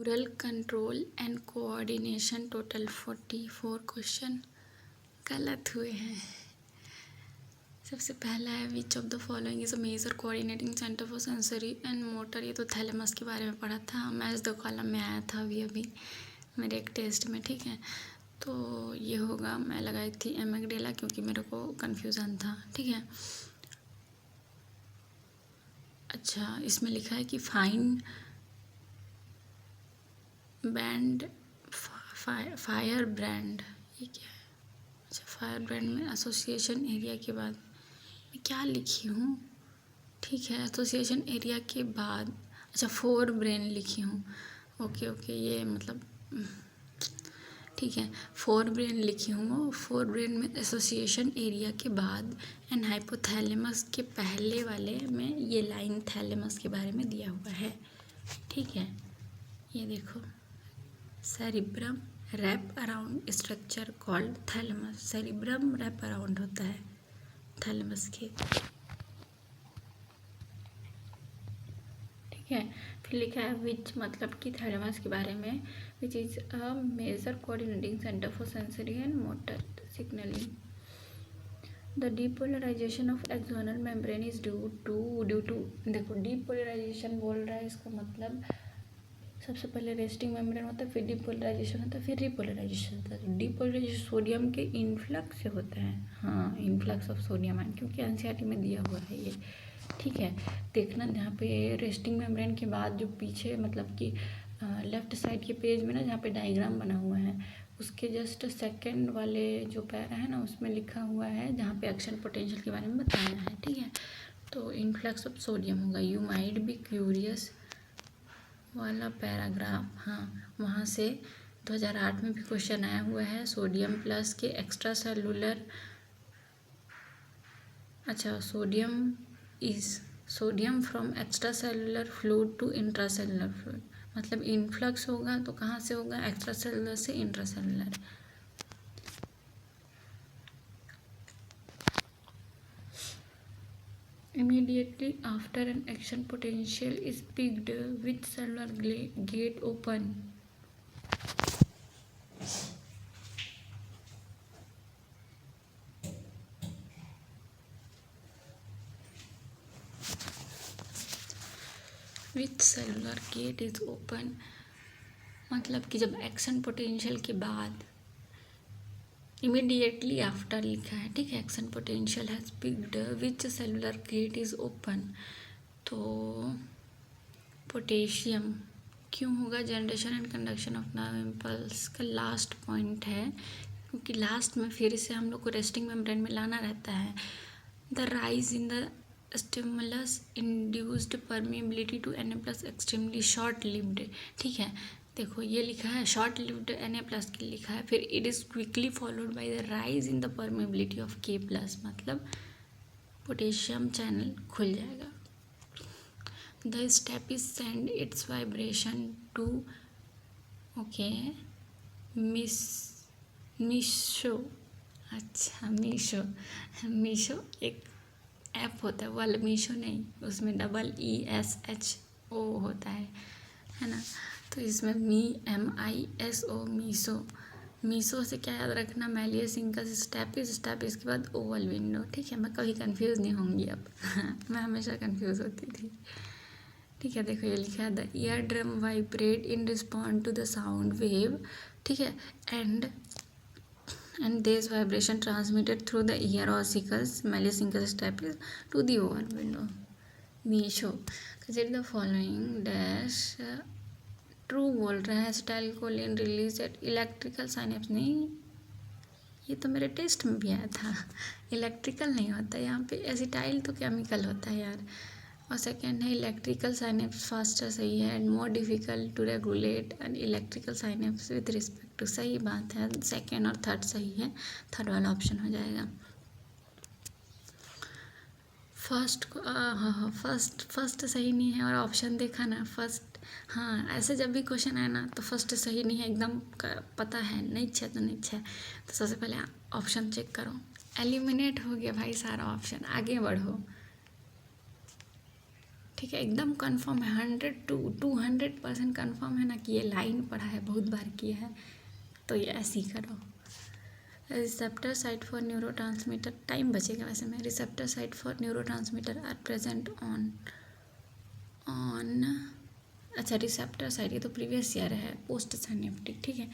Neural control and coordination total 44 question गलत हुए हैं। सबसे पहला है which of the following is a major coordinating centre for sensory and motor. ये तो थैलेमस के बारे में पढ़ा था, मैथ्स दो कॉलम में आया था अभी मेरे एक टेस्ट में। ठीक है, तो ये होगा, मैं लगाई थी एमेगडेला क्योंकि मेरे को कन्फ्यूज़न था। ठीक है, अच्छा इसमें लिखा है कि फाइन बैंड फायर ब्रांड, ये क्या है? अच्छा, फायर ब्रांड में एसोसिएशन एरिया के बाद मैं क्या लिखी हूँ? ठीक है, एसोसिएशन एरिया के बाद अच्छा फोर ब्रेन लिखी हूँ। ओके ये मतलब ठीक है, फोर ब्रेन लिखी हूँ। फोर ब्रेन में एसोसिएशन एरिया के बाद एंड हाइपोथैलेमस के पहले वाले में ये लाइन थैलेमस के बारे में दिया हुआ है। ठीक है, ये देखो, cerebrum wrap around structure called thalamus. Cerebrum wrap around होता है थैलेमस के। ठीक है, फिर लिखा है विच, मतलब कि थैलेमस के बारे में, which is a major coordinating centre for sensory and motor signalling. The depolarisation of axonal membrane is due to देखो डीपोलराइजेशन बोल रहा है, इसका मतलब सबसे पहले रेस्टिंग मेम्ब्रेन होता है, फिर डीपोलराइजेशन होता है, फिर रिपोलराइजेशन होता है। तो डीपोलराइजेशन सोडियम के इन्फ्लक्स से होता है। हाँ, इन्फ्लक्स ऑफ सोडियम आयन, क्योंकि एनसीईआरटी में दिया हुआ है ये। ठीक है, देखना जहाँ पे रेस्टिंग मेम्ब्रेन के बाद जो पीछे मतलब कि लेफ्ट साइड के पेज में ना जहाँ पे डायग्राम बना हुआ है, उसके जस्ट सेकंड वाले जो पैरा है ना, उसमें लिखा हुआ है जहाँ पे एक्शन पोटेंशियल के बारे में बताया है। ठीक है, तो इन्फ्लक्स ऑफ सोडियम होगा। यू माइट बी क्यूरियस वाला पैराग्राफ, हाँ वहाँ से 2008 में भी क्वेश्चन आया हुआ है। सोडियम प्लस के एक्स्ट्रा सेलुलर, अच्छा sodium from extracellular fluid to intracellular fluid, मतलब इन्फ्लक्स होगा तो कहाँ से होगा? एक्स्ट्रा सेलुलर से intracellular. Immediately after an action potential is peaked, which cellular gate open? Which cellular gate is open? मतलब कि जब एक्शन पोटेंशियल के बाद, इमीडिएटली आफ्टर लिखा है। ठीक है, action potential has peaked which cellular gate is open, तो पोटेशियम क्यों होगा? Generation and conduction of nerve impulse का लास्ट पॉइंट है, क्योंकि लास्ट में फिर से हम लोग को रेस्टिंग मेम्ब्रेन में लाना रहता है। The rise in the stimulus induced permeability to Na+ extremely short lived. ठीक है, देखो ये लिखा है शॉर्ट लिव्ड Na+ के लिखा है, फिर it is quickly followed by the rise in the permeability of K+, मतलब पोटेशियम चैनल खुल जाएगा। The step is send its vibration to okay मीशो। अच्छा मीशो एक ऐप होता है, वो वाला मीशो नहीं, उसमें ESHO होता है ना। तो इसमें MISO मीशो से क्या याद रखना? मैलियस इंकस स्टेप इसके बाद ओवल विंडो। ठीक है, मैं कभी कंफ्यूज नहीं होंगी अब मैं हमेशा कंफ्यूज होती थी। ठीक है, देखो ये लिखा है the ear drum vibrate in respond to the sound wave. ठीक है, and this vibration transmitted through the ear ossicles Malleus stapes to the oval window. Misho consider the following dash true बोल रहा है। Acetylcholine release at electrical synapse, नहीं ये तो मेरे test में भी आया था। इलेक्ट्रिकल नहीं होता यहाँ पे, एसिटाइल तो केमिकल होता है यार। और सेकेंड है इलेक्ट्रिकल साइनेप्स फास्टर, सही है। And more difficult to regulate an electrical synapse with respect to, सही बात है। सेकेंड और थर्ड सही है, थर्ड वाला ऑप्शन हो जाएगा। फर्स्ट सही नहीं है, और ऑप्शन देखा ना फर्स्ट, हाँ ऐसे जब भी क्वेश्चन आए ना तो फर्स्ट सही नहीं है एकदम, पता है नहीं है तो नहीं है, तो सबसे पहले ऑप्शन चेक करो। एलिमिनेट हो गया भाई सारा ऑप्शन, आगे बढ़ो। ठीक है, एकदम कंफर्म है, 100 to 200% कंफर्म है ना कि ये लाइन पढ़ा है, बहुत बार किया है, तो ये ऐसे ही करो। Receptor site for neurotransmitter, time बचेगा वैसे में। Receptor site for neurotransmitter are present on अच्छा रिसेप्टर साइट, ये तो प्रीवियस ईयर है, पोस्ट साइनेप्टिक, ठीक है,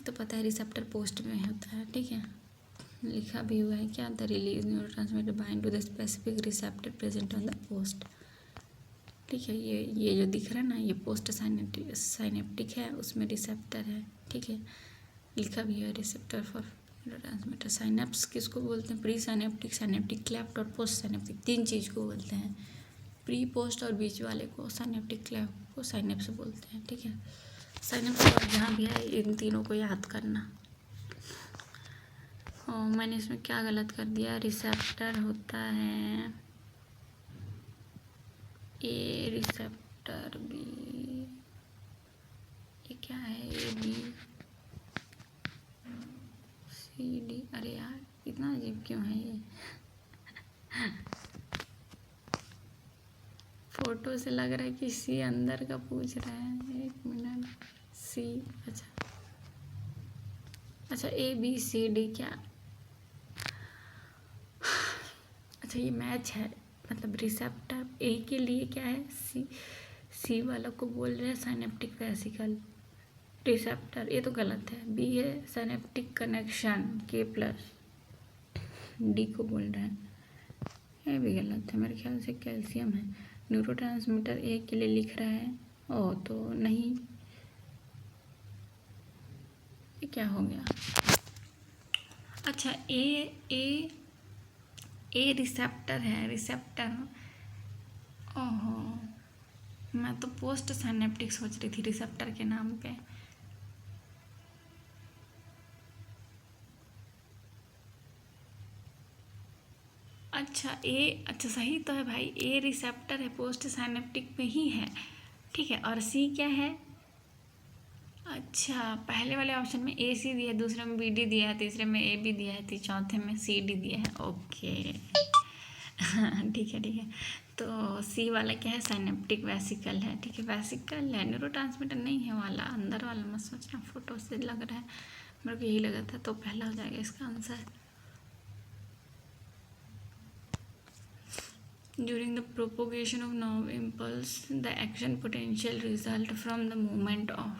तो पता है रिसेप्टर पोस्ट में होता है, ठीक है, लिखा भी हुआ है क्या, the release neurotransmitter bind to the specific receptor present on the post, ठीक है, ये जो दिख रहा है ना, ये पोस्ट साइनेप्टिक है, उसमें रिसेप्टर है, ठीक है, लिखा भी है रिसेप्टर फॉर न्यूरोट्रांसमीटर। साइनेप्स किसको बोलते हैं, प्री साइनेप्टिक, साइनेप्टिक क्लेफ्ट और पोस्ट साइनेप्टिक, तीन चीज़ को बोलते हैं, प्री पोस्ट और बीच वाले को साइनेप्टिक क्लेफ्ट को साइनेप्स बोलते हैं, ठीक है। साइनेप्स और जहाँ भी है इन तीनों को याद करना। और मैंने इसमें क्या गलत कर दिया, रिसेप्टर होता है ए, रिसेप्टर बी, ये क्या है, ए बी सी डी, अरे यार इतना अजीब क्यों है ये फोटो से लग रहा है कि सी अंदर का पूछ रहा है, एक मिनट, सी, अच्छा ए बी सी डी क्या, अच्छा ये मैच है, मतलब रिसेप्टर ए के लिए क्या है, सी वाला को बोल रहे हैं साइनेप्टिक वेसिकल, रिसेप्टर ये तो गलत है, बी है साइनेप्टिक कनेक्शन के प्लस, डी को बोल रहे हैं, ये भी गलत है, मेरे ख्याल से कैल्शियम है। न्यूरोट्रांसमीटर ए के लिए लिख रहा है, ओ तो नहीं, ये क्या हो गया, अच्छा ए रिसेप्टर है, रिसेप्टर, ओहो मैं तो पोस्ट साइनेप्टिक सोच रही थी रिसेप्टर के नाम पे, अच्छा सही तो है भाई, ए रिसेप्टर है, पोस्ट साइनेप्टिक में ही है, ठीक है, और सी क्या है, अच्छा पहले वाले ऑप्शन में ए सी दिया है, दूसरे में बी डी दिया है, तीसरे में ए बी दिया है, चौथे में सी डी दिया है, ओके ठीक है, तो सी वाला क्या है, साइनेप्टिक वेसिकल है, ठीक है, वेसिकल है, न्यूरोट्रांसमीटर नहीं है वाला, अंदर वाला मत सोचना, फोटो से लग रहा है, मेरे को यही लगा था, तो पहला हो जाएगा इसका answer. During the propagation of nerve impulse, the action potential result from the movement of,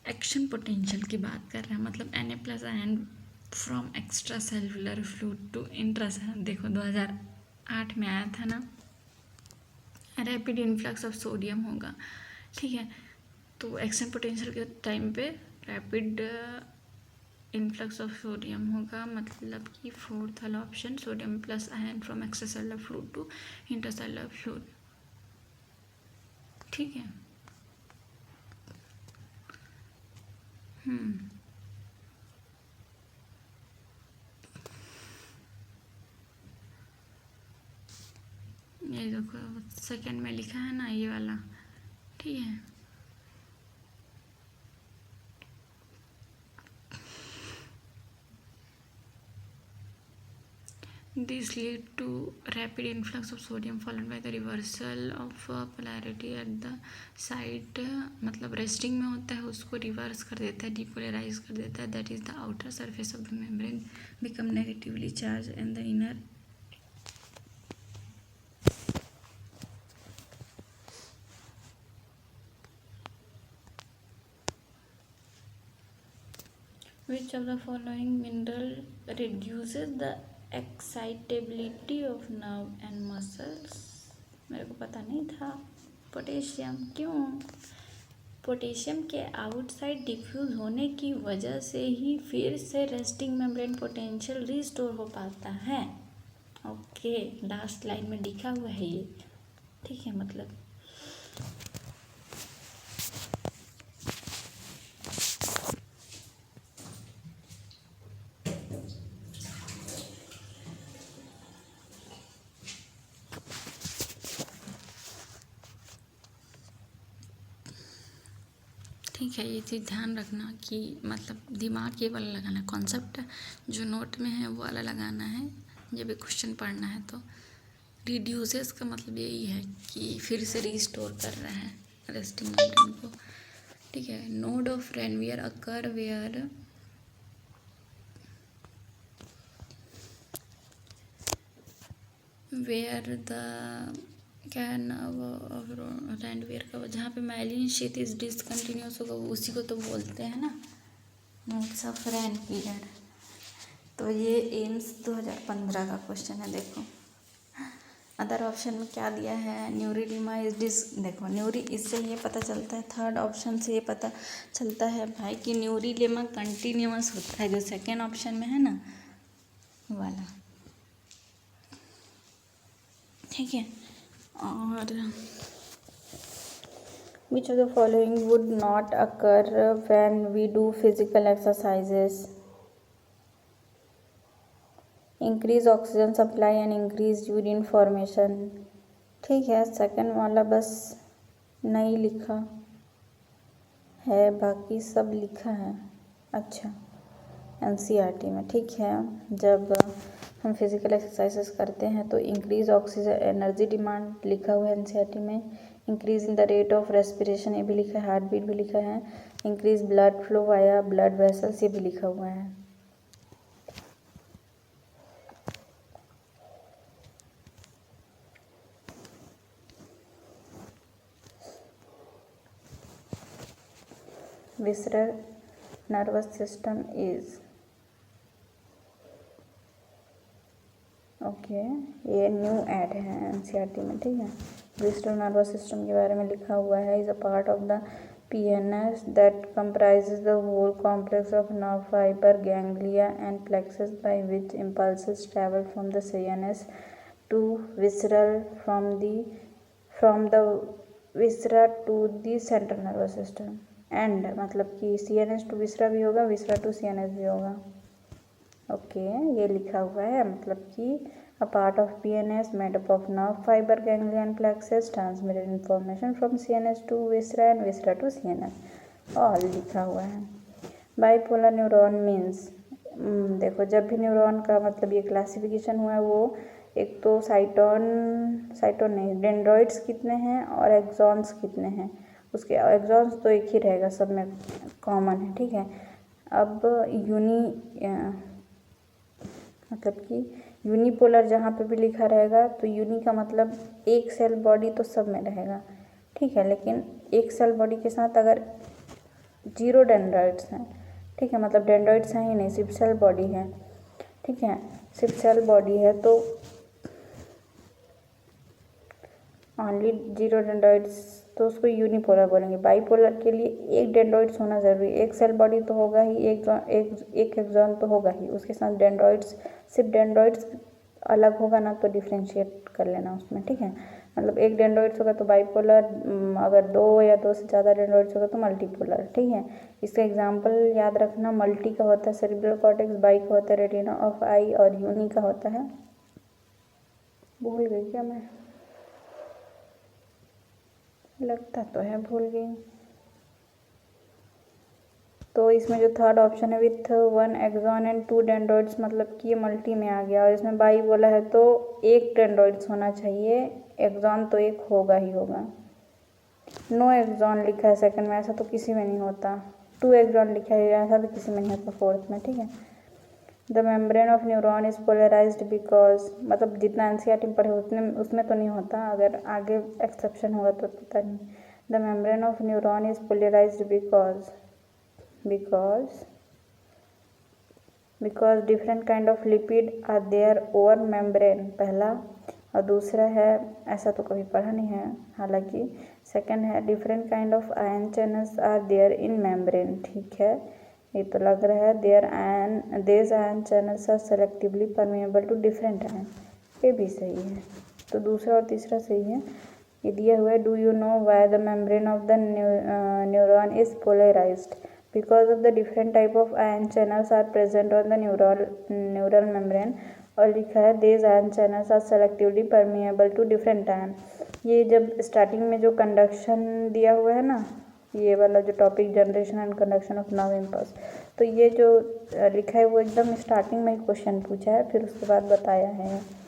action potential की बात कर रहे हैं, मतलब Na+ion from extracellular fluid to intra, देखो 2008 में आया था ना, रैपिड इन्फ्लक्स ऑफ सोडियम होगा, ठीक है, तो एक्शन पोटेंशियल के टाइम पे रैपिड इन्फ्लक्स ऑफ सोडियम होगा, मतलब कि फोर्थ वाला option, sodium plus ion from extracellular fluid to intracellular fluid, ठीक है, ये देखो सेकंड में लिखा है ना ये वाला, ठीक है, This lead to rapid influx of sodium followed by the reversal of polarity at the site, मतलब रेस्टिंग में होता है, उसको रिवर्स कर देता है, डिपोलराइज कर देता है, that is the outer surface of the membrane become negatively charge and the inner which of the following mineral reduces the excitability of nerve and muscles, मेरे को पता नहीं था, पोटेशियम, क्यों, पोटेशियम के आउटसाइड डिफ्यूज होने की वजह से ही फिर से रेस्टिंग मेम्ब्रेन पोटेंशियल रिस्टोर हो पाता है, ओके, लास्ट लाइन में लिखा हुआ है ये, ठीक है, मतलब ठीक है, ये चीज़ ध्यान रखना कि मतलब दिमाग ये वाला लगाना है, कॉन्सेप्ट जो नोट में है वो वाला लगाना है, जब भी क्वेश्चन पढ़ना है तो रिड्यूसेस का मतलब यही है कि फिर से रिस्टोर कर रहा है रेस्टिंग मेम्ब्रेन को, ठीक है। Node of Ranvier occur where the क्या है ना वो रेनवियर का जहाँ पे माइलिन शीथ इज डिसकंटिन्यूस होगा उसी को तो बोलते हैं ना नोड्स ऑफ रेन पीरियड। तो ये एम्स 2015 का क्वेश्चन है। देखो अदर ऑप्शन में क्या दिया है, न्यूरिडीमा इज देखो न्यूरी, इससे ये पता चलता है, थर्ड ऑप्शन से ये पता चलता है भाई कि न्यूरिडीमा कंटिन्यूअस होता है, जो सेकेंड ऑप्शन में है ना वाला, ठीक है। और which of the following would not occur when we do physical exercises, increase oxygen supply and increase urine formation, ठीक है। सेकंड वाला बस नहीं लिखा है, बाकी सब लिखा है। अच्छा एनसीईआरटी में, ठीक है। जब हम फिजिकल एक्सरसाइजेस करते हैं तो इंक्रीज ऑक्सीजन एनर्जी डिमांड लिखा हुआ है एनसीईआरटी में, increase in the rate of respiration ये भी लिखा है, हार्ट बीट भी लिखा है, increase blood flow via blood vessels ये भी लिखा हुआ है। Visceral nervous system is okay, ये न्यू ऐड है एनसीईआरटी में, ठीक है। विसरल नर्वस सिस्टम के बारे में लिखा हुआ है, is a part of the PNS that comprises the whole complex of nerve fibre ganglia and plexus by which impulses travel from the CNS to visceral from the viscera to the central nervous system and, मतलब कि CNS to विसरा भी होगा, विसरा to CNS भी होगा। Okay ये लिखा हुआ है, मतलब कि a part of PNS made up of nerve fibre ganglia and plexus transmitted information from CNS to viscera and viscera to CNS, all लिखा हुआ है। बाइपोलर न्यूरॉन मीन्स, देखो जब भी न्यूरॉन का मतलब ये क्लासिफिकेशन हुआ है वो एक तो साइटोन नहीं, डेंड्रॉइड्स कितने हैं और एक्सॉन्स कितने हैं, उसके एक्सॉन्स तो एक ही रहेगा, सब में कॉमन है, ठीक है। अब मतलब कि यूनिपोलर जहाँ पे भी लिखा रहेगा तो यूनि का मतलब एक सेल बॉडी तो सब में रहेगा, ठीक है। लेकिन एक सेल बॉडी के साथ अगर 0 डेंड्रॉइड्स हैं, ठीक है, मतलब डेंड्रॉइड्स हैं ही नहीं, सिर्फ सेल बॉडी है, ठीक है, सिर्फ सेल बॉडी है तो ऑनली 0 डेंड्रॉइड्स तो उसको यूनिपोलर बोलेंगे। बाईपोलर के लिए एक डेंड्रॉइड्स होना ज़रूरी, एक सेल बॉडी तो होगा ही, एक एक्सॉन तो होगा ही, उसके साथ डेंड्रॉइड्स, सिर्फ डेंड्रॉइड्स अलग होगा ना तो डिफ्रेंशिएट कर लेना उसमें, ठीक है। मतलब एक डेंड्रॉइड्स होगा तो बाईपोलर, अगर 2 या 2 से ज़्यादा डेंड्रॉइड्स होगा तो मल्टीपोलर, ठीक है। इसका एग्जाम्पल याद रखना, मल्टी का होता है सेरिब्रल कॉर्टेक्स, बाई का होता है रेटिना ऑफ आई और यूनी का होता है, भूल गई क्या मैं, लगता तो है भूल गई। तो इसमें जो थर्ड ऑप्शन है विथ 1 एक्सॉन एंड 2 डेंड्रॉइड्स, मतलब कि ये मल्टी में आ गया, और इसमें बाई बोला है तो एक डेंड्रॉइड्स होना चाहिए, एक्सॉन तो एक होगा ही होगा। नो एक्सॉन लिखा है सेकंड में, ऐसा तो किसी में नहीं होता। 2 एक्सॉन लिखा है, ऐसा तो किसी में नहीं होता फोर्थ में, ठीक है। The membrane of neuron is polarised because, मतलब जितना एनसीईआरटी में पढ़े उतने उसमें तो नहीं होता, अगर आगे एक्सेप्शन होगा तो पता नहीं। The membrane of neuron is polarised because different kind of lipid are there over membrane, पहला, और दूसरा है, ऐसा तो कभी पढ़ा नहीं है हालांकि, सेकंड है different kind of ion channels are there in membrane, ठीक है, ये तो लग रहा है there ion channels are selectively permeable to different ion, ये भी सही है। तो दूसरा और तीसरा सही है। ये दिया हुआ है, do you know why the membrane of the neuron is polarised, because of the different type of ion channels are present on the neural membrane, और लिखा है there ion channels are selectively permeable to different ion. ये जब starting में जो conduction दिया हुआ है ना ये वाला जो topic generation and conduction of nerve impulse, तो ये जो लिखा है वो एकदम स्टार्टिंग में ही क्वेश्चन पूछा है, फिर उसके बाद बताया है।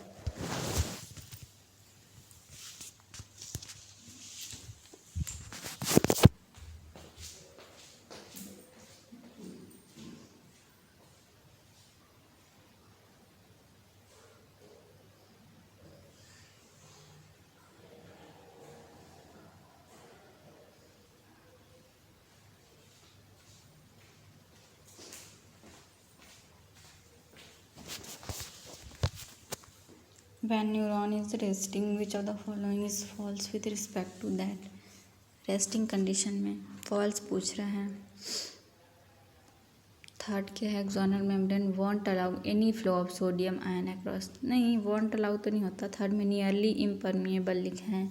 When neuron is resting, which of the following is false with respect to that? Resting condition में फॉल्स पूछ रहा है। थर्ड क्या है, axonal membrane won't allow any flow of sodium ion across, नहीं वॉन्ट अलाउ तो नहीं होता। थर्ड में नियरली इम्परमिएबल लिखा है,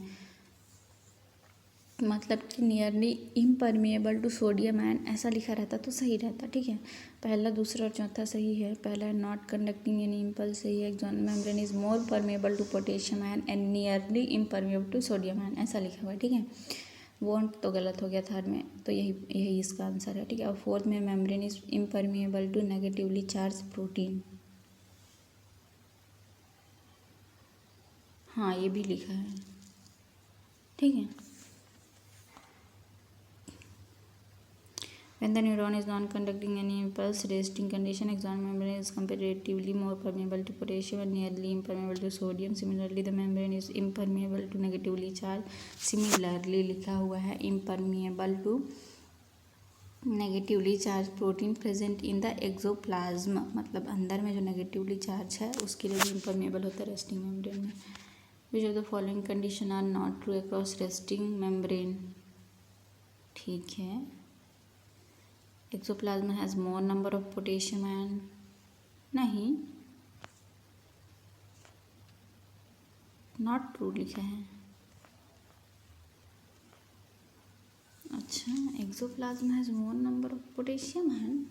मतलब कि nearly impermeable to sodium ion ऐसा लिखा रहता तो सही रहता, ठीक है। पहला दूसरा और चौथा सही है। पहला है नॉट कंडक्टिंग एनी इम्पल्स सही है, axonal membrane is more permeable to potassium ion and nearly impermeable to sodium ion ऐसा लिखा हुआ है, ठीक है। वॉन्ट तो गलत हो गया थर्ड में, तो यही इसका आंसर है, ठीक है। और फोर्थ में membrane is impermeable to negatively charge protein, हाँ ये भी लिखा है, ठीक है। When the neuron is non-conducting any impulse, resting condition, axonal membrane is comparatively more permeable to potassium and nearly impermeable to sodium. Similarly, the membrane is impermeable to negatively charged. Similarly लिखा हुआ है impermeable to negatively charged protein present in the exoplasm, मतलब अंदर में जो negatively charged है उसके लिए भी impermeable होता है resting membrane में। Which of the following condition are not true across resting membrane? ठीक है। Axoplasm has more number of potassium ion, नहीं नॉट ट्रू लिखा है। अच्छा, axoplasm has more number of potassium ion,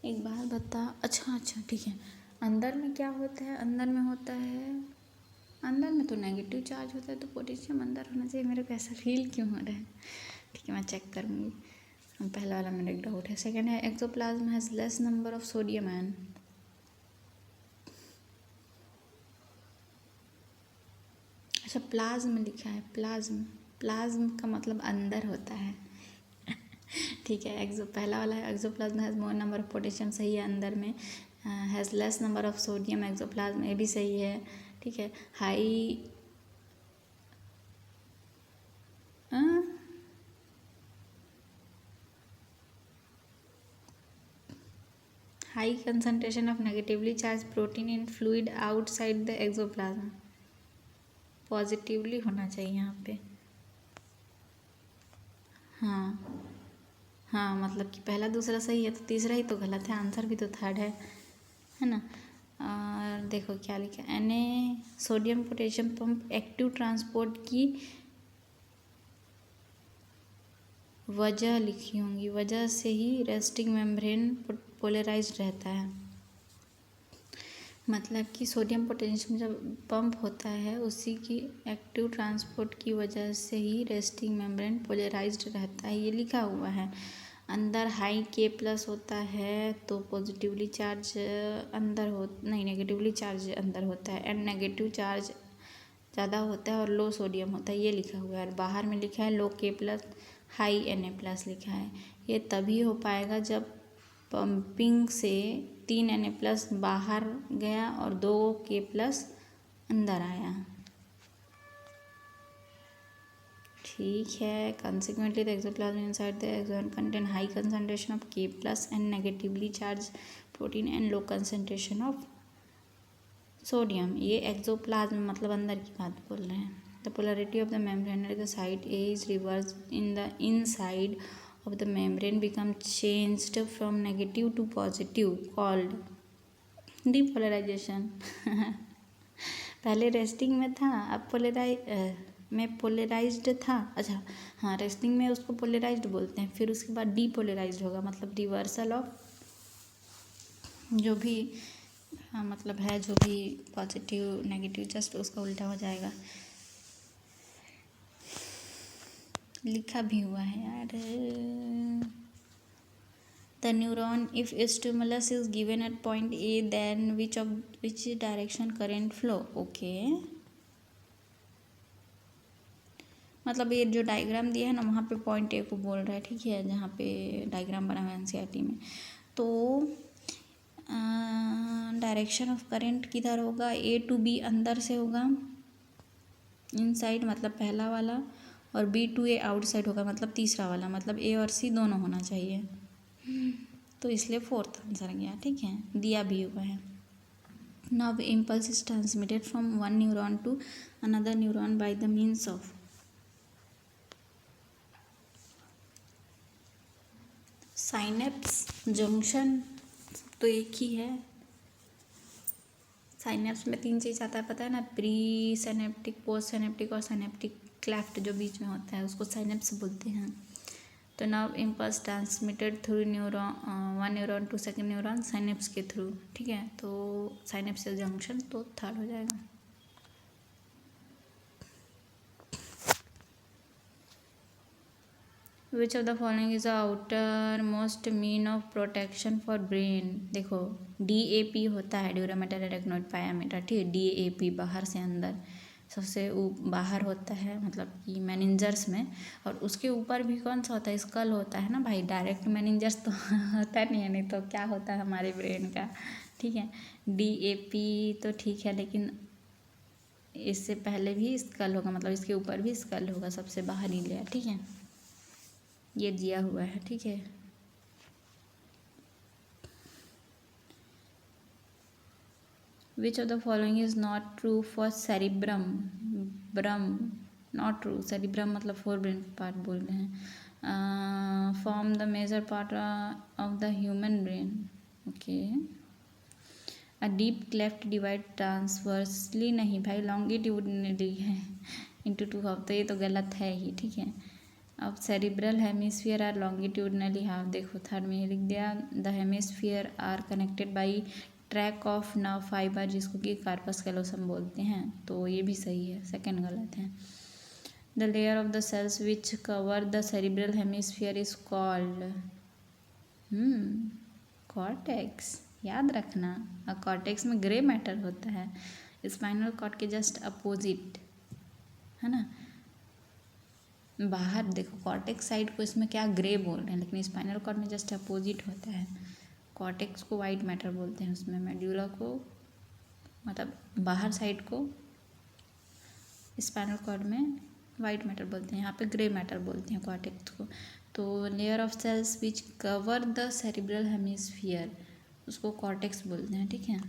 एक बार बता। अच्छा ठीक है। अंदर में क्या होता है, अंदर में होता है, अंदर में तो नेगेटिव चार्ज होता है, तो पोटेशियम अंदर होना चाहिए। मेरे को ऐसा फील क्यों हो रहा है, ठीक है मैं चेक करूँगी। पहला वाला मेरा एक डाउट है। सेकंड है axoplasm has less number of sodium ion, अच्छा प्लाज्म लिखा है, प्लाज्म का मतलब अंदर होता है ठीक है। पहला वाला है axoplasm has more number of potassium, सही है, अंदर में। Has less number of sodium axoplasm, ये भी सही है, ठीक है। High concentration of negatively charge protein in fluid outside the axoplasm, positively होना चाहिए यहाँ पे। हाँ मतलब कि पहला दूसरा सही है तो तीसरा ही तो गलत है, आंसर भी तो थर्ड है ना। और देखो क्या लिखा है, Na sodium potassium pump active transport की वजह लिखी होंगी, वजह से ही रेस्टिंग मेम्ब्रेन पोलराइज्ड रहता है। मतलब कि सोडियम पोटेशियम जब पंप होता है उसी की एक्टिव ट्रांसपोर्ट की वजह से ही रेस्टिंग मेम्ब्रेन पोलराइज्ड रहता है, ये लिखा हुआ है। अंदर हाई K+ होता है तो पॉजिटिवली चार्ज अंदर नहीं नेगेटिवली चार्ज अंदर होता है, एंड नेगेटिव चार्ज ज़्यादा होता है और लो सोडियम होता है, ये लिखा हुआ है। और बाहर में लिखा है लो K+ हाई Na+ लिखा है। ये तभी हो पाएगा जब पंपिंग से 3 Na+ बाहर गया और 2 K+ अंदर आया, ठीक है। consequently the exoplasm inside the axon contain high concentration of K+ and negatively charged protein and low concentration of sodium, ये एक्सोप्लाज्म मतलब अंदर की बात बोल रहे हैं। The polarity of the membrane at the site A is reversed in the inside of the membrane become changed from negative to positive called depolarization पहले resting में था, अब पोलराइज्ड था। अच्छा हाँ, रेस्टिंग में उसको पोलराइज्ड बोलते हैं, फिर उसके बाद डीपोलराइज्ड होगा, मतलब रिवर्सल ऑफ जो भी मतलब है, जो भी पॉजिटिव नेगेटिव जस्ट उसका उल्टा हो जाएगा। लिखा भी हुआ है यार। The neuron if stimulus is given at point A then which direction current flow. Okay, मतलब ये जो डायग्राम दिया है ना वहाँ पे पॉइंट ए को बोल रहा है, ठीक है, जहाँ पे डायग्राम बना हुआ है एनसीईआरटी में। तो डायरेक्शन ऑफ करंट किधर होगा, ए टू बी अंदर से होगा इनसाइड मतलब पहला वाला, और बी टू ए आउटसाइड होगा मतलब तीसरा वाला, मतलब ए और सी दोनों होना चाहिए। तो इसलिए फोर्थ आंसर गया, ठीक है, दिया भी हुआ है। Now impulse is transmitted from one neuron to another neuron by the means of. Synapse, junction तो एक ही है। साइनेप्स में 3 चीज़ आता है, पता है ना, प्री साइनेप्टिक, पोस्ट साइनेप्टिक और साइनेप्टिक क्लेफ्ट जो बीच में होता है उसको साइनेप्स बोलते हैं। तो now impulse transmitted through neuron, one neuron to second neuron synapse के थ्रू, ठीक है। तो साइनेप्स जंक्शन तो थर्ड हो जाएगा। Which of the following is the outermost mean of protection for brain. देखो DAP होता है, ड्यूरामेटर एरेक्नोइड पायामीटर, ठीक है। DAP बाहर से अंदर सबसे बाहर होता है, मतलब कि मैनेंजर्स में, और उसके ऊपर भी कौन सा होता है, स्कल होता है ना भाई। डायरेक्ट मैनेंजर्स तो होता नहीं है, नहीं तो क्या होता है हमारे ब्रेन का, ठीक है। DAP तो ठीक है, लेकिन इससे पहले भी स्कल होगा, मतलब इसके ऊपर भी स्कल होगा, सबसे बाहरी लेयर, ठीक है। ये दिया हुआ है, ठीक है। Which of the following is not true for cerebrum. ब्रम नॉट ट्रू, सेरिब्रम मतलब 4 ब्रेन पार्ट बोल रहे हैं। Form the major part of the human brain. Okay, a deep cleft divide transversely, नहीं भाई, लॉन्गिट्यूडनली है, इंटू 2 हाफ, तो ये तो गलत है ही, ठीक है। अब cerebral hemisphere are longitudinally half, देखो थर्ड में ही लिख दिया। The hemisphere are connected by track of nerve fibre, जिसको कि कार्पस कैलोसम बोलते हैं, तो ये भी सही है, सेकंड गलत है। The layer of the cells which cover the cerebral hemisphere is called cortex, याद रखना। और कॉर्टेक्स में ग्रे मैटर होता है, स्पाइनल कॉर्ड के जस्ट अपोजिट, है ना। बाहर देखो कॉर्टेक्स साइड को इसमें क्या ग्रे बोल रहे हैं, लेकिन स्पाइनल कॉर्ड में जस्ट अपोजिट होता है। कॉर्टेक्स को वाइट मैटर बोलते हैं, उसमें मेड्यूला को, मतलब बाहर साइड को स्पाइनल कॉर्ड में वाइट मैटर बोलते हैं, यहाँ पे ग्रे मैटर बोलते हैं कॉर्टेक्स को। तो layer of cells which cover the cerebral hemisphere उसको कॉर्टेक्स बोलते हैं, ठीक है।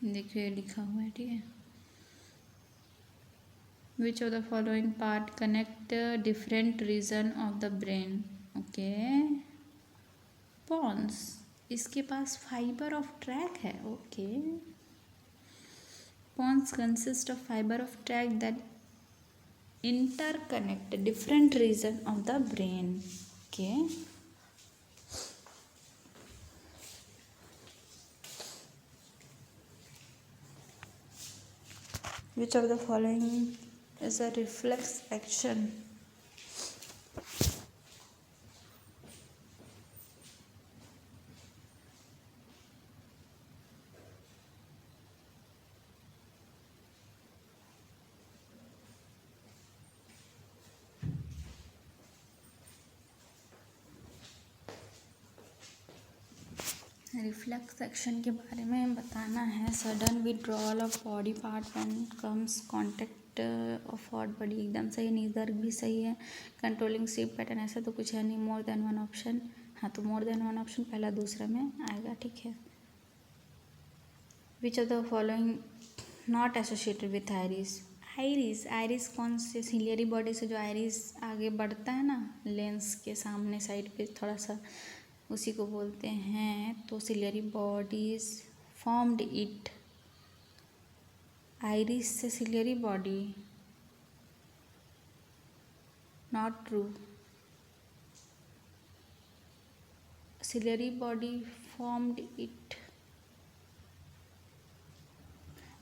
देखिए लिखा हुआ है, ठीक है। Which of the following part connect different region of the brain. Okay, pons, इसके पास फाइबर ऑफ ट्रैक है, okay. Pons consist of fibre of track that interconnect different region of the brain. Okay, which of the following is a reflex action? Reflex action के बारे में बताना है। Sudden withdrawal of body part when comes contact of hot body, एकदम सही, निदर्ग भी सही है। कंट्रोलिंग स्लीप पैटर्न, ऐसा तो कुछ है नहीं। मोर देन वन ऑप्शन, हाँ तो मोर देन वन ऑप्शन पहला दूसरा में आएगा, ठीक है। Which of the following not associated with iris. Iris, iris कौन से, सिलियरी बॉडी से जो आइरिस आगे बढ़ता है ना, लेंस के सामने साइड पे थोड़ा सा, उसी को बोलते हैं। तो ciliary bodies formed it, iris से ciliary body, not true. Ciliary body formed it,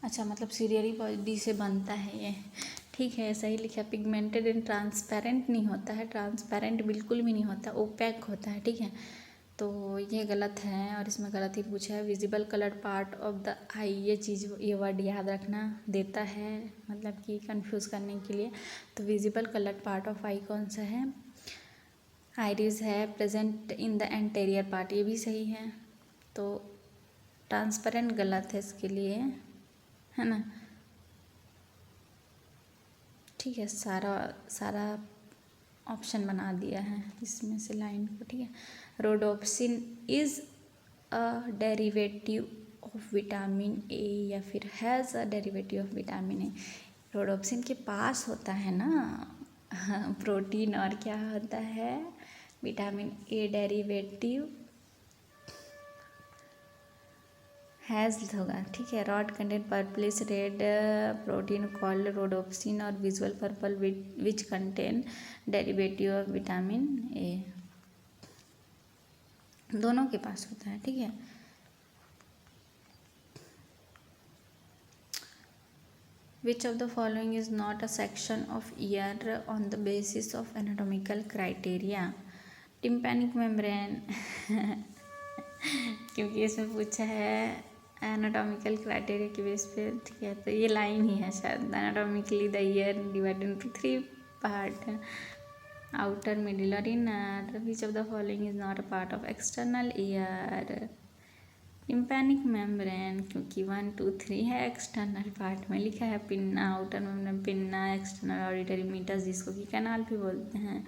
अच्छा मतलब सीरियली बॉडी से बनता है ये, ठीक है सही लिखा। पिगमेंटेड एंड ट्रांसपेरेंट नहीं होता है, ट्रांसपेरेंट बिल्कुल भी नहीं होता, ओपैक होता है, ठीक है। तो ये गलत है और इसमें गलत ही पूछा है। Visible coloured part of the eye, ये चीज़ ये वर्ड याद रखना देता है, मतलब कि कंफ्यूज करने के लिए। तो विजिबल कलर्ड पार्ट ऑफ आई कौन सा है? आइरिस है, present in the anterior part, ये भी सही है। तो ट्रांसपेरेंट गलत है इसके लिए, है ना, ठीक है। सारा ऑप्शन बना दिया है इसमें से लाइन को, ठीक है। Rhodopsin is a derivative of vitamin ए, या फिर has a derivative of vitamin A. Rhodopsin के पास होता है ना प्रोटीन, और क्या होता है? विटामिन ए डेरिवेटिव हैज़ होगा, ठीक है। Rod content purplish red protein called rhodopsin और visual purple which contain derivative of vitamin A, दोनों के पास होता है, ठीक है। Which of the following is not a section of ear on the basis of anatomical criteria? Tympanic membrane क्योंकि इसमें पूछा है एनाटॉमिकल क्राइटेरिया के बेस पे, ठीक है। तो ये लाइन ही है शायद। Anatomically the ear divided into 3 part, outer, middle और inner. Which of the following is not a part of external ear? Tympanic membrane, क्योंकि 1 2 3 है एक्सटर्नल पार्ट में लिखा है। Pinna, outer membrane pinna, external auditory meatus जिसको कि canal भी बोलते हैं।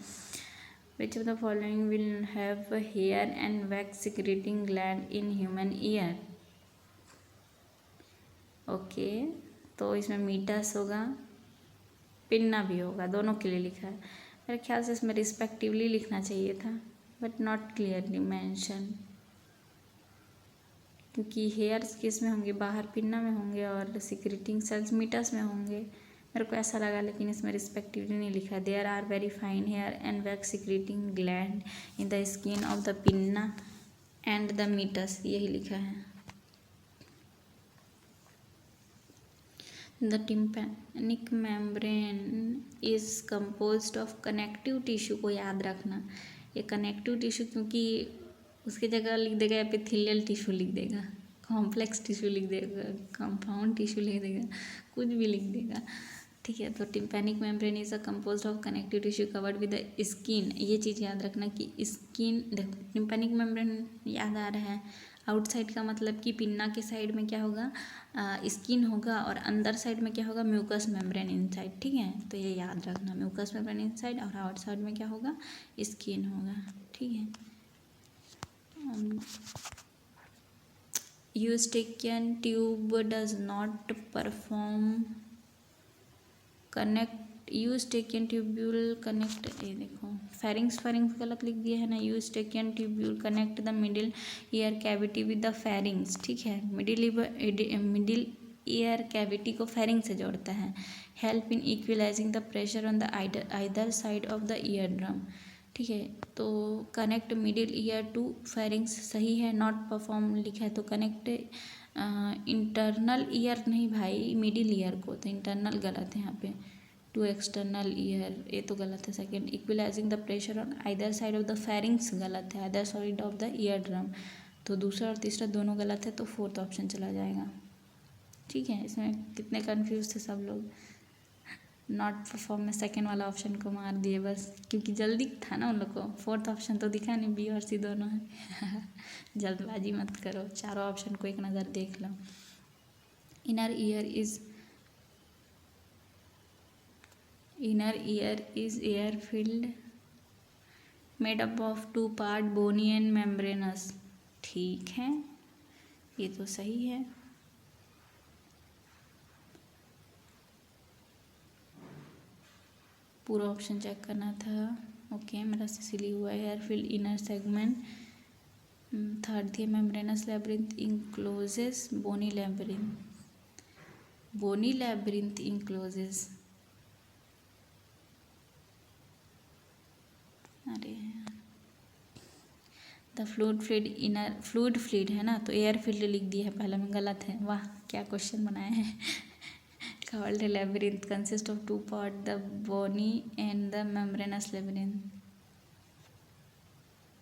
Which of the following will have hair and wax secreting gland in human ear? Okay, तो इसमें मीटस होगा, पिन्ना भी होगा, दोनों के लिए लिखा है। मेरे ख्याल से इसमें रिस्पेक्टिवली लिखना चाहिए था, बट नॉट क्लियरली मेंशन, क्योंकि हेयर्स किस में होंगे? बाहर पिन्ना में होंगे, और सिक्रेटिंग सेल्स मीटस में होंगे, मेरे को ऐसा लगा। लेकिन इसमें रिस्पेक्टिवली नहीं लिखा है। There are very fine hair and wax secreting gland in the skin of the pinna and the meatus, यही लिखा है। The tympanic membrane is composed of connective tissue, को याद रखना। ये कनेक्टिव टिश्यू, क्योंकि उसकी जगह लिख देगा एपिथेलियल टिश्यू लिख देगा, कॉम्प्लेक्स टिश्यू लिख देगा, कंपाउंड टिश्यू लिख देगा, कुछ भी लिख देगा, ठीक है। तो tympanic membrane is a composed of connective tissue covered with the skin, ये चीज़ याद रखना कि स्किन, देखो टिम्पैनिक मेम्ब्रेन याद आ रहा है। आउटसाइड का मतलब कि पिन्ना के साइड में क्या होगा? स्किन होगा, और अंदर साइड में क्या होगा? म्यूकस मेम्ब्रेन इनसाइड, ठीक है। तो ये याद रखना, म्यूकस मेम्ब्रेन इनसाइड और आउटसाइड में क्या होगा? स्किन होगा, ठीक है। Eustachian tube does not perform connect, Eustachian tubule connect, ये देखो फेरिंग्स गलत लिख दिया है ना। Eustachian tubule connect the middle ear cavity with the pharynx, ठीक है। मिडिल ईयर कैविटी को फेरिंग से जोड़ता है। Help in equalising the pressure on the either side of the ear drum, ठीक है। तो connect middle ear to pharynx सही है। नॉट परफॉर्म लिखा है, तो कनेक्ट इंटरनल ईयर नहीं भाई, मिडिल ईयर को, तो इंटरनल गलत है यहाँ पे। टू एक्सटर्नल ईयर, ये तो गलत है। Second, equalising the pressure on either side of the pharynx गलत है, either side of the ear drum, तो दूसरा और तीसरा दोनों गलत है, तो फोर्थ ऑप्शन चला जाएगा, ठीक है। इसमें कितने कन्फ्यूज थे सब लोग। नॉट परफॉर्म में सेकेंड वाला ऑप्शन को मार दिए बस, क्योंकि जल्दी था ना उन लोग को। फोर्थ ऑप्शन तो दिखा नहीं, बी और सी दोनों है जल्दबाजी मत करो, चारों ऑप्शन को एक नज़र देख लो। Inner ear is air filled made up of 2 part, bony and membranous, ठीक है, ये तो सही है। पूरा ऑप्शन चेक करना था, ओके। मेरा सिली हुआ है। Air field inner segment. Third थी मेम्ब्रेनस लैब्रिंथ इंक्लोजेस बोनी लैब्रिंथ इंक्लोजेस, अरे द फ्लूइड फ्लूइड है ना, तो एयर फील्ड लिख दिया है पहले में, गलत है। वाह क्या क्वेश्चन बनाए हैं। Called labyrinth consist of 2 part, the bony and the membranous labyrinth.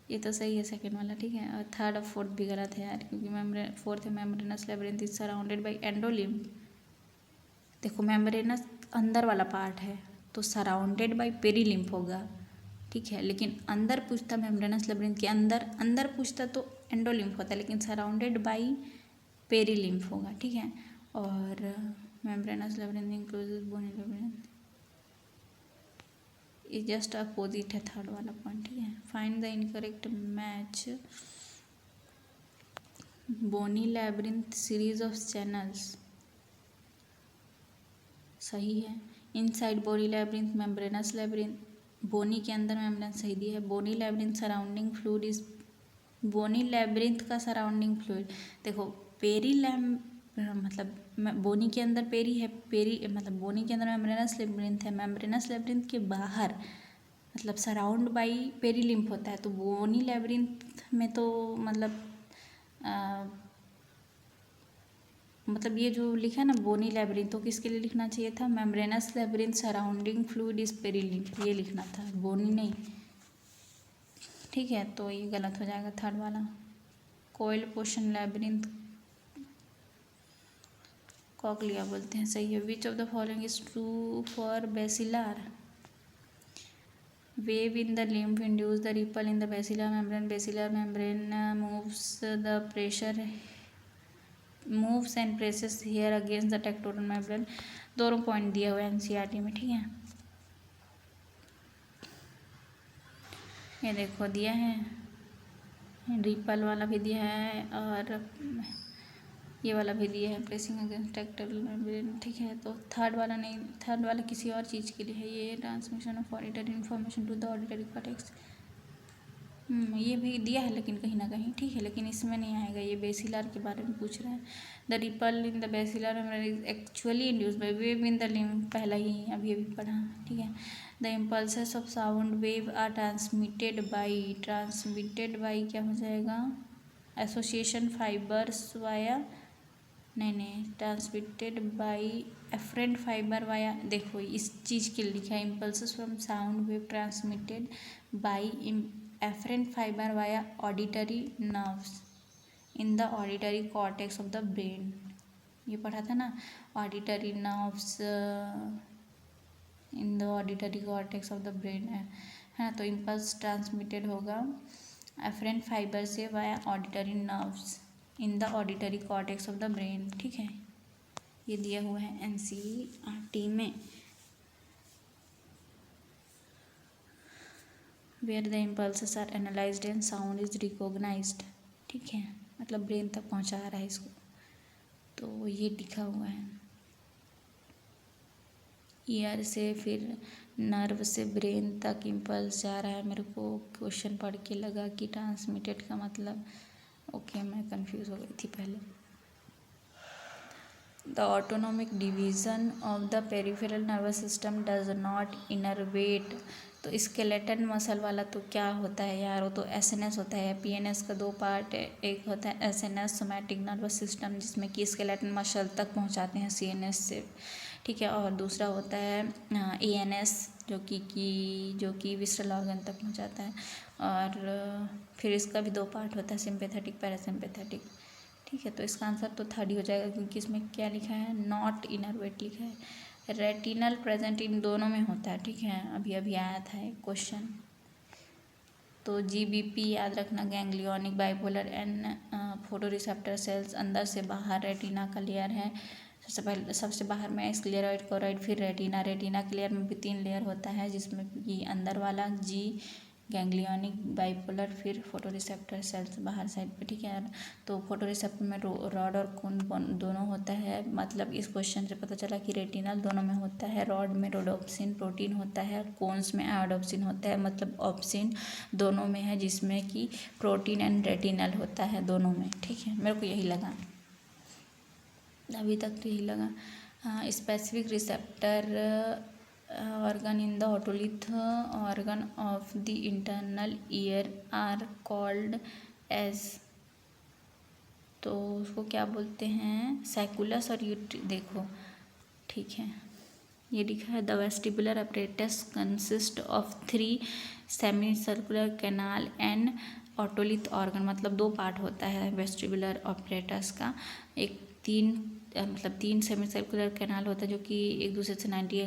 ये तो सही है सेकेंड वाला, ठीक है। और थर्ड और फोर्थ भी गलत है यार, क्योंकि फोर्थ है membranes labyrinth is surrounded by endolymph. देखो मेम्ब्रेनस अंदर वाला पार्ट है तो सराउंडेड बाई पेरीलिम्फ होगा, ठीक है। लेकिन अंदर पूछता मेम्ब्रेनस लेबिरिंथ के अंदर पूछता तो एंडोलिम्फ होता है, लेकिन सराउंडेड बाई पेरीलिम्फ होगा, ठीक है। और membranous labyrinth includes bony labyrinth, ये जस्ट अपोजिट है थर्ड वाला पॉइंट, ठीक है। Find the incorrect match bony labyrinth series of channels, सही है। Inside bony labyrinth membranous labyrinth, bony के अंदर मेम्ब्रेन सही दी है। Bony labyrinth surrounding fluid is, bony labyrinth का सराउंडिंग फ्लूइड, देखो मतलब बोनी के अंदर पेरी है, पेरी मतलब बोनी के अंदर मेम्ब्रेनस लेबिरिंथ है, मेम्ब्रेनस लेबिरिंथ के बाहर मतलब सराउंड बाई पेरीलिम्फ होता है। तो बोनी लेबिरिंथ में तो मतलब ये जो लिखा है ना बोनी लेबिरिंथ, तो किसके लिए लिखना चाहिए था, membranous labyrinth surrounding fluid is perilymph, ये लिखना था, बोनी नहीं, ठीक है। तो ये गलत हो जाएगा थर्ड वाला। कोयल पोर्शन लेबिरिंथ कॉकलिया बोलते हैं, सही है। Which of the following is true for basilar, wave in the lymph induce the ripple in the basilar membrane moves and presses here against the tectoral membrane। दोनों point दिया हुआ है NCERT में, ठीक है। ये देखो दिया है, रिपल वाला भी दिया है और ये वाला भी दिया है, प्रेसिंग अगेंस्ट टेक्टोरल मेम्ब्रेन, ठीक है। तो थर्ड वाला नहीं, थर्ड वाला किसी और चीज़ के लिए है, ये transmission of auditory information to the auditory cortex, ये भी दिया है लेकिन कहीं ना कहीं, ठीक है, लेकिन इसमें नहीं आएगा। ये बेसिलर के बारे में पूछ रहा है। The ripple in the basilar membrane is actually induce by wave in the lymph, पहला ही अभी पढ़ा, ठीक है। The impulses of sound wave are transmitted by क्या हो जाएगा, एसोसिएशन फाइबर्स वाया, नहीं transmitted by afferent fibre via, देखो इस चीज़ के लिए लिखा है, impulses from sound wave transmitted by afferent fibre via auditory nerves in the auditory cortex of the brain, ये पढ़ा था ना, auditory nerves in the auditory cortex of the brain है ना। तो इम्पल्स ट्रांसमिटेड होगा एफरेंट फाइबर से via auditory nerves in the auditory cortex of the brain, ठीक है। ये दिया हुआ है एनसीईआरटी में। Where the impulses are analysed and sound is recognised, ठीक है, मतलब ब्रेन तक पहुंचा रहा है इसको, तो ये लिखा हुआ है। ईयर से फिर नर्व से ब्रेन तक इम्पल्स जा रहा है। मेरे को क्वेश्चन पढ़ के लगा कि ट्रांसमिटेड का मतलब, ओके मैं कंफ्यूज हो गई थी पहले। The autonomic division of the peripheral nervous system does not innervate, तो स्केलेटन मसल वाला तो क्या होता है यार, वो तो एसएनएस होता है। पीएनएस का दो पार्ट है, एक होता है एसएनएस सोमैटिक नर्वस सिस्टम जिसमें कि स्केलेटन मसल तक पहुंचाते हैं सीएनएस से, ठीक है। और दूसरा होता है एएनएस जो कि विसरल ऑर्गन तक पहुंचाता है। और फिर इसका भी दो पार्ट होता है, सिंपैथेटिक पैरासिम्पैथेटिक, ठीक है। तो इसका आंसर तो थर्ड ही हो जाएगा, क्योंकि इसमें क्या लिखा है, नॉट इनर्वेट लिखा है। रेटिनल प्रेजेंट इन दोनों में होता है, ठीक है, अभी आया था एक क्वेश्चन। तो जीबीपी याद रखना, ganglionic bipolar and photo receptor cells, अंदर से बाहर रेटिना का लेयर है। सबसे बाहर में स्क्लेरॉइड कोरॉइड, फिर रेटिना के लेयर में भी 3 लेयर होता है, जिसमें कि अंदर वाला जी गैंग्लियोनिक बाइपोलर, फिर फोटो रिसेप्टर सेल्स बाहर साइड पे, ठीक है। तो फोटो रिसेप्टर में रॉड और कोन दोनों होता है, मतलब इस क्वेश्चन से पता चला कि रेटिनल दोनों में होता है। रॉड में रोडोप्सिन प्रोटीन होता है, कोन्स में आयोडोप्सिन होता है, मतलब ऑप्सिन दोनों में है, जिसमें कि प्रोटीन एंड रेटिनल होता है दोनों में, ठीक है। मेरे को यही लगा, अभी तक तो यही लगा। Specific receptor organ in the otolith organ of the internal ear are called as, तो उसको क्या बोलते हैं, सैकुलस और देखो ठीक है, ये लिखा है the vestibular apparatus consist of 3 semi circular canal and otolith organ, मतलब 2 पार्ट होता है वेस्टिबुलर अपरेटस का। एक 3 सेमी सर्कुलर कैनाल होता है जो कि एक दूसरे से 90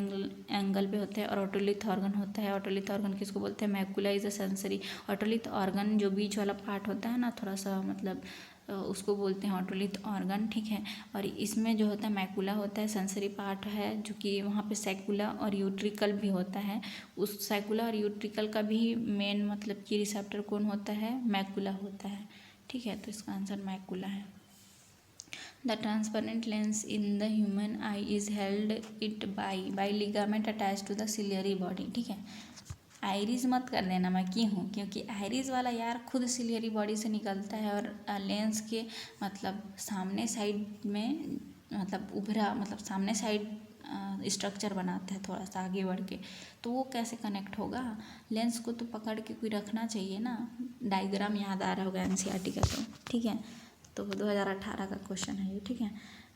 एंगल पे होते हैं, और ऑटोलिथ ऑर्गन होता है। ऑटोलिथ ऑर्गन किसको बोलते हैं, macula is a sensory. Otolith organ जो बीच वाला पार्ट होता है ना, थोड़ा सा मतलब उसको बोलते हैं ऑटोलिथ ऑर्गन, ठीक है। और इसमें जो होता है मैकुला होता है, सेंसरी पार्ट है, जो कि वहाँ पे सैकुला और यूट्रिकल भी होता है। उस सैकुला और यूट्रिकल का भी मेन मतलब कि रिसेप्टर कौन होता है, मैकुला होता है, ठीक है। तो इसका आंसर मैकुला है। The transparent lens in the human eye is held it by ligament attach to the ciliary body, ठीक है। आइरिस मत कर देना मैं की हूँ, क्योंकि आइरिस वाला यार खुद सिलियरी बॉडी से निकलता है, और लेंस के मतलब सामने साइड में मतलब उभरा, मतलब सामने साइड स्ट्रक्चर बनाता है थोड़ा सा आगे बढ़ के, तो वो कैसे कनेक्ट होगा। लेंस को तो पकड़ के कोई रखना चाहिए ना। डायग्राम याद आ रहा होगा एनसीईआरटी का, तो ठीक है। तो 2018 का क्वेश्चन है ये, ठीक है।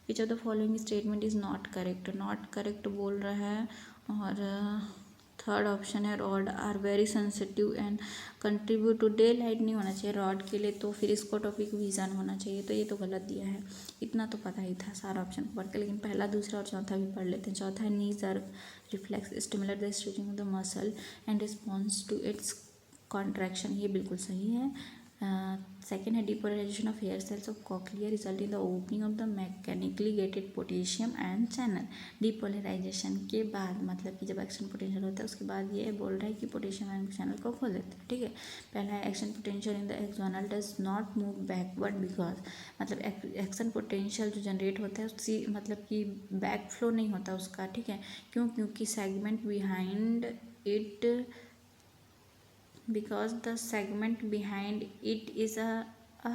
Which of the following statement is not correct, not correct बोल रहा है। और थर्ड ऑप्शन है rod are very sensitive and contribute to day light, नहीं होना चाहिए रॉड के लिए, तो फिर इसको टॉपिक विजन होना चाहिए, तो ये तो गलत दिया है। इतना तो पता ही था सारा ऑप्शन को पढ़ के, लेकिन पहला, दूसरा और चौथा भी पढ़ लेते हैं। चौथा है knees are reflex stimulate the stretching of the muscle and response to its contraction, ये बिल्कुल सही है। सेकेंड है depolarization of hair cells of cochlea result in the opening of the mechanically gated potassium and channel. Depolarization के बाद मतलब कि जब एक्शन पोटेंशियल होता है उसके बाद ये बोल रहा है कि पोटेशियम आयन चैनल को खोल देते हैं, ठीक है। पहला है action potential in the axonal does not move backward because, मतलब एक्शन पोटेंशियल जो जनरेट होता है उसकी मतलब कि बैक फ्लो नहीं होता उसका, ठीक है। क्यों, क्योंकि segment behind it, because the segment behind it is a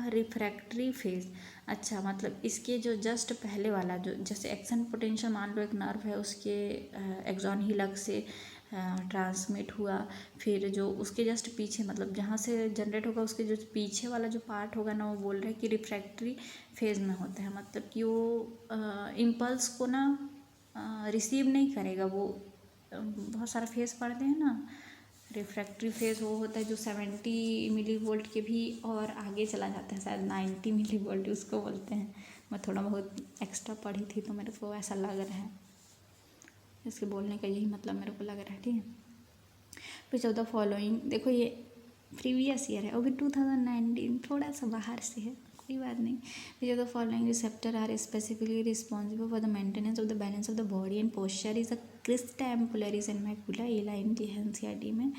refractory phase. अच्छा, मतलब इसके जो जस्ट पहले वाला जो जैसे एक्शन पोटेंशियल, मान लो एक नर्व है उसके एक्सॉन हिलक्स से ट्रांसमिट हुआ, फिर जो उसके जस्ट पीछे मतलब जहाँ से जनरेट होगा उसके जो पीछे वाला जो पार्ट होगा ना, वो बोल रहा है कि रिफ्रैक्टरी फेज में होता है, मतलब कि वो इम्पल्स को ना रिसीव नहीं करेगा। वो बहुत सारा फेज पढ़ते हैं ना, रिफ्रैक्टरी फेज वो होता है जो 70 मिली वोल्ट के भी और आगे चला जाता है, शायद 90 मिली वोल्ट उसको बोलते हैं। मैं थोड़ा बहुत एक्स्ट्रा पढ़ी थी तो मेरे को ऐसा लग रहा है, इसके बोलने का यही मतलब मेरे को लग रहा है, ठीक है। विच ऑफ द फॉलोइंग, देखो ये प्रीवियस ईयर है, अभी 2019 थोड़ा सा बाहर से है, कोई बात नहीं। Which of the following receptor are specifically responsible for the maintenance of the balance of the body and posture is a crista ampullaris and macula, ये लाइन दी है एनसीईआरटी में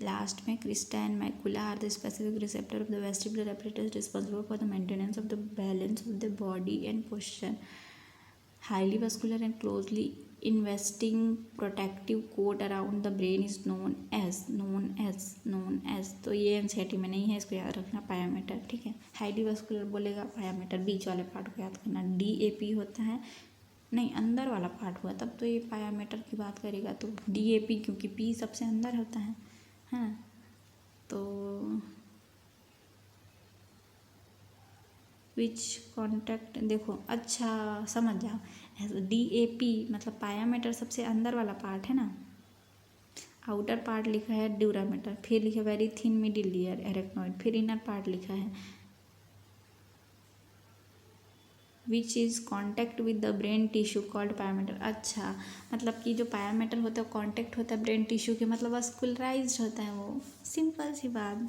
लास्ट में। Crista and macula are the specific receptor of the vestibular apparatus responsible for the maintenance of the balance of the body and posture. Highly vascular and closely investing protective coat around the brain is known as, तो ये NCERT में नहीं है, इसको याद रखना, pia mater, ठीक है। हाईली वस्कुलर बोलेगा, पायामीटर बीच वाले पार्ट को याद करना। डीएपी होता है, नहीं अंदर वाला पार्ट हुआ तब तो ये पायामीटर की बात करेगा, तो डीएपी, क्योंकि पी सबसे अंदर होता है, हाँ। तो विच कॉन्टैक्ट, देखो अच्छा समझ जाओ, डीएपी मतलब पायामीटर सबसे अंदर वाला पार्ट है ना, आउटर पार्ट लिखा है ड्यूरामीटर, फिर लिखा very thin middle layer arachnoid, फिर इनर पार्ट लिखा है which is contact with the brain tissue called pia mater. अच्छा, मतलब कि जो पायामीटर होता है कॉन्टैक्ट होता है ब्रेन टिश्यू के, मतलब वस्कुलराइज्ड होता है वो, सिंपल सी बात।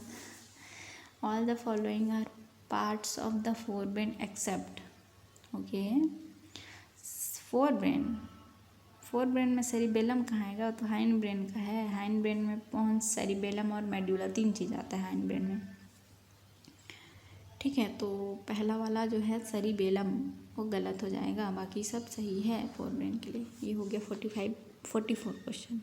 All the following are parts of the forebrain except, okay. Forebrain में सेरिबेलम कहाँ आएगा, तो हाइंड ब्रेन का है। हाइंड ब्रेन में पोन्स, सेरिबेलम और मेड्यूला, 3 चीज़ आता है हाइंड ब्रेन में, ठीक है। तो पहला वाला जो है सेरिबेलम वो गलत हो जाएगा, बाकी सब सही है फोरब्रेन के लिए। ये हो गया 44 क्वेश्चन।